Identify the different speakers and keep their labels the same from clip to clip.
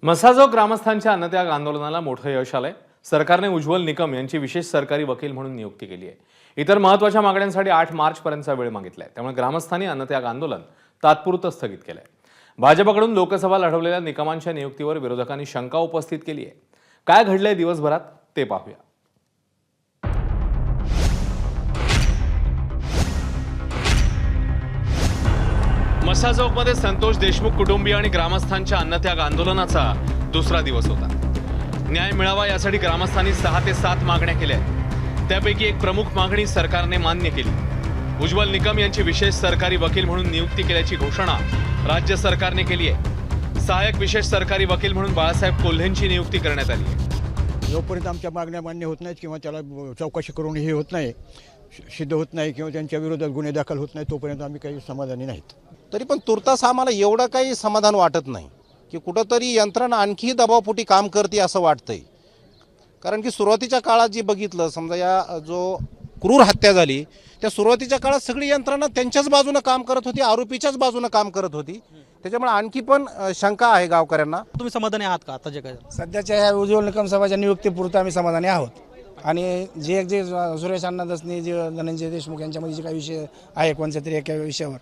Speaker 1: मसाजोग ग्रामस्थांच्या अन्नत्याग आंदोलनाला मोठं यश आलंय। सरकारने उज्ज्वल निकम यांची विशेष सरकारी वकील म्हणून नियुक्ती केली आहे। इतर महत्त्वाच्या मागण्यांसाठी 8 मार्चपर्यंतचा वेळ मागितलाय। त्यामुळे ग्रामस्थांनी अन्नत्याग आंदोलन तात्पुरतं स्थगित केलंय। भाजपकडून लोकसभा लढवलेल्या निकमांच्या नियुक्तीवर विरोधकांनी शंका उपस्थित केली आहे। काय घडलंय दिवसभरात ते पाहूया। मसाजोगमध्ये संतोष देशमुख कुटुंबीय आणि ग्रामस्थांच्या अन्नत्याग आंदोलनाचा दुसरा दिवस होता। न्याय मिळावा यासाठी ग्रामस्थांनी 6 ते 7 मागण्या केल्या। त्यापैकी एक प्रमुख मागणी सरकारने मान्य केली। उज्ज्वल निकम यांची विशेष सरकारी वकील म्हणून नियुक्ती केल्याची घोषणा राज्य सरकारने केली आहे। सहाय्यक विशेष सरकारी वकील म्हणून बाळासाहेब कोल्हेंची नियुक्ती करण्यात आली आहे।
Speaker 2: जोपर्यंत आमच्या मागण्या मान्य होत नाहीत किंवा त्याला चौकशी करून हे होत नाही, सिद्ध होत नाही किंवा त्यांच्या विरोधात गुन्हे दाखल होत नाही, तोपर्यंत आम्ही काही समाधानी नाहीत।
Speaker 3: तरी पण तुर्तास आम्हाला एवढं काही समाधान वाटत नाही की कुठंतरी यंत्रणा आणखी दबावपोटी काम करते असं वाटतंय। कारण की सुरुवातीच्या काळात जे बघितलं, समजा या जो क्रूर हत्या झाली त्या सुरुवातीच्या काळात सगळी यंत्रणा त्यांच्याच बाजूने काम करत होती, आरोपीच्याच बाजूने काम करत होती। त्याच्यामुळे आणखी पण शंका आहे गावकऱ्यांना।
Speaker 4: तुम्ही समाधानी आहात का आता जे काय
Speaker 5: सध्याच्या ह्या उज्ज्वल निकम सभाच्या नियुक्तीपुरतं आम्ही समाधानी आहोत। आणि जे सुरेश अण्णा दसने जे धनंजय देशमुख यांच्यामध्ये जे काही विषय आहे कोणत्या तरी एका विषयावर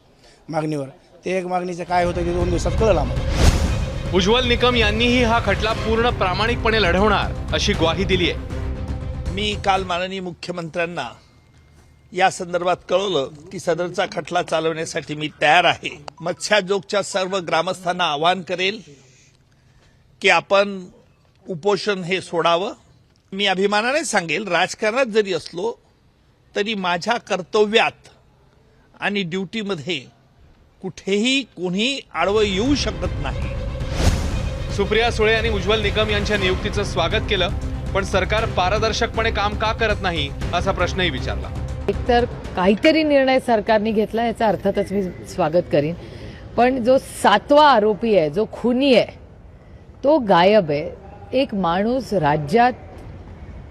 Speaker 5: मागणीवर, ते एक मागणीचं काय होतं ते 2 दिवसात कळलं आम्हाला।
Speaker 1: उज्ज्वल निकम यांनीही हा खटला पूर्ण प्रामाणिकपणे लढवणार अशी ग्वाही दिली आहे।
Speaker 6: मी काल माननीय मुख्यमंत्र्यांना या संदर्भात कळवलं की सदरचा खटला चालवण्यासाठी मी तयार आहे। मत्स्याजोगच्या सर्व ग्रामस्थांना आवाहन करेल की आपण उपोषण हे सोडावं। मी अभिमानाने सांगेल, राजकारणात जरी असलो तरी माझ्या कर्तव्यात आणि ड्युटीमध्ये कुठेही कोणी आडवं येऊ शकत नाही।
Speaker 1: सुप्रिया सुळे यांनी उज्ज्वल निकम यांच्या नियुक्तीचं स्वागत केलं, पण सरकार पारदर्शकपणे काम का करत नाही असा प्रश्नही विचारला।
Speaker 7: एकतर काहीतरी निर्णय सरकारने घेतला याचा अर्थातच मी स्वागत करीन, पण जो 7वा आरोपी आहे, जो खुनी आहे, तो गायब आहे। एक माणूस राज्यात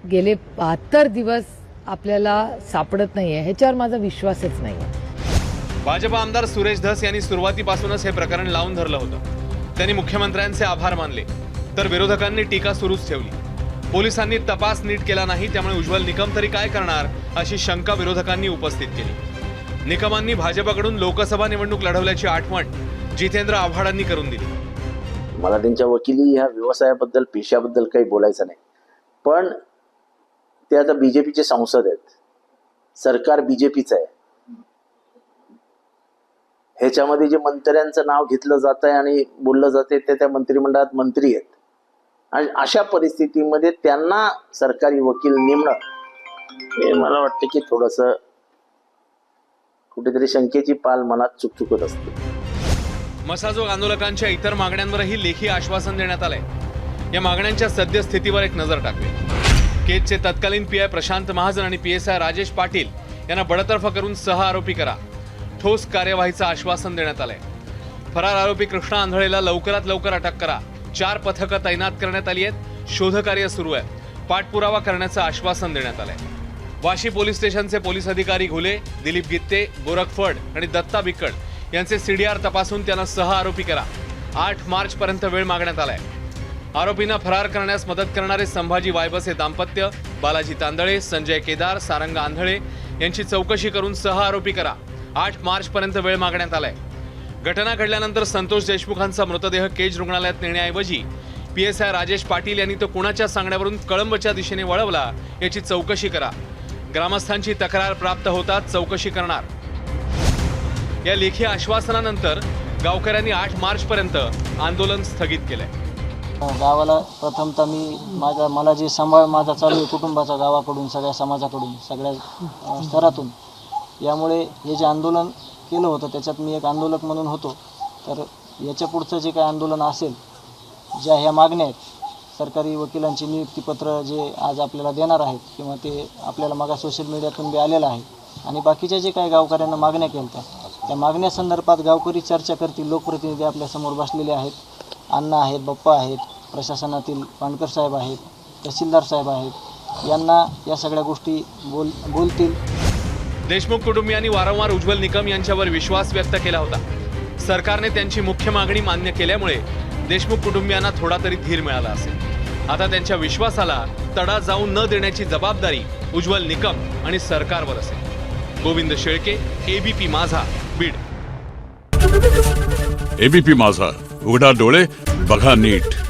Speaker 7: गेले 72 दिवस आपल्याला सापडत नाहीये, ह्याच्यावर माझा विश्वासच नाही।
Speaker 1: भाजप आमदार सुरेश धस यांनी सुरुवातीपासूनच हे प्रकरण लावून धरलं होतं। त्यांनी मुख्यमंत्र्यांचे आभार मानले, तर विरोधकांनी टीका सुरूच ठेवली। पोलिसांनी तपास नीट केला नाही, त्यामुळे उज्ज्वल निकम तरी काय करणार अशी शंका विरोधकांनी उपस्थित केली। निकमांनी भाजपकडून लोकसभा निवडणूक लढवल्याची आठवण जितेंद्र आव्हाडांनी करून दिली।
Speaker 8: मला त्यांच्या वकिली ह्या व्यवसायाबद्दल, पेशाबद्दल काही बोलायचं नाही, पण ते आता बीजेपीचे संसद आहेत, सरकार बीजेपीचं आहे। ह्याच्यामध्ये जे मंत्र्यांचं नाव घेतलं जात आहे आणि बोललं जाते ते त्या मंत्रिमंडळात मंत्री आहेत, आणि अशा परिस्थितीमध्ये त्यांना सरकारी वकील नेमणं हे मला वाटतं की थोडस कुठेतरी शंकेची पाल मनात चुकचुकत असते।
Speaker 1: मसाजोग आंदोलकांच्या इतर मागण्यांवरही लेखी आश्वासन देण्यात आलंय। या मागण्यांच्या सद्यस्थितीवर एक नजर टाकूया। केजचे तत्कालीन पीआय प्रशांत महाजन आणि पीएसआय राजेश पाटील यांना बडतर्फ करून 6 आरोपी करा, ठोस कार्यवाहीचं आश्वासन देण्यात आलंय। फरार आरोपी कृष्णा आंधळेला लवकरात लवकर अटक करा, 4 पथकं तैनात करण्यात आली आहेत, शोधकार्य सुरू आहे, पाठपुरावा करण्याचं आश्वासन देण्यात आलंय। वाशी पोलीस स्टेशनचे पोलीस अधिकारी घुले, दिलीप गित्ते, गोरख फड आणि दत्ता बिकड यांचे सीडीआर तपासून त्यांना 6 आरोपी करा, 8 मार्चपर्यंत वेळ मागण्यात आलाय। आरोपींना फरार करण्यास मदत करणारे संभाजी वायबसे दाम्पत्य, बालाजी तांदळे, संजय केदार, सारंग आंधळे यांची चौकशी करून 6 आरोपी करा, 8 मार्चपर्यंत वेळ मागण्यात आलाय। घटना घडल्यानंतर संतोष देशमुखांचा मृतदेह केज रुग्णालयात नेण्याऐवजी पीएसआय राजेश पाटील यांनी तो कुणाच्या सांगण्यावरून कळंबच्या दिशेने वळवला याची चौकशी करा। ग्रामस्थांची तक्रार प्राप्त होताच चौकशी करणार। या लेखी आश्वासनानंतर गावकऱ्यांनी 8 मार्चपर्यंत आंदोलन स्थगित केलंय।
Speaker 4: गावाला प्रथमतः मला जे सांभाळ माझा चालू आहे कुटुंबाचा, गावाकडून, सगळ्या समाजाकडून, सगळ्या स्तरातून, यामुळे हे जे आंदोलन केलं होतं त्याच्यात मी एक आंदोलक म्हणून होतो। तर याच्या पुढचं जे काही आंदोलन असेल, ज्या ह्या मागण्या आहेत, सरकारी वकिलांची नियुक्तीपत्र जे आज आपल्याला देणार आहेत किंवा ते आपल्याला मागा सोशल मीडियातून बी आलेलं आहे, आणि बाकीच्या जे काही गावकऱ्यांना मागण्या केल्या त्या मागण्यासंदर्भात गावकरी चर्चा करतील। लोकप्रतिनिधी आपल्यासमोर बसलेले आहेत, अण्णा आहेत, बाप्पा आहेत, प्रशासनातील पांडकर साहेब आहेत, तहसीलदार साहेब आहेत, यांना या सगळ्या गोष्टी बोलतील।
Speaker 1: देशमुख कुटुंबियांनी वारंवार उज्ज्वल निकम यांच्यावर विश्वास व्यक्त केला होता। सरकारने त्यांची मुख्य मागणी मान्य केल्यामुळे देशमुख कुटुंबियांना थोडा तरी धीर मिळाला असेल. आता त्यांच्या विश्वासाला तडा जाऊ न देण्याची जबाबदारी उज्ज्वल निकम आणि सरकारवर असेल. गोविंद शेळके, एबीपी माझा, बीड.
Speaker 9: एबीपी माझा, उघडा डोळे बघा नीट.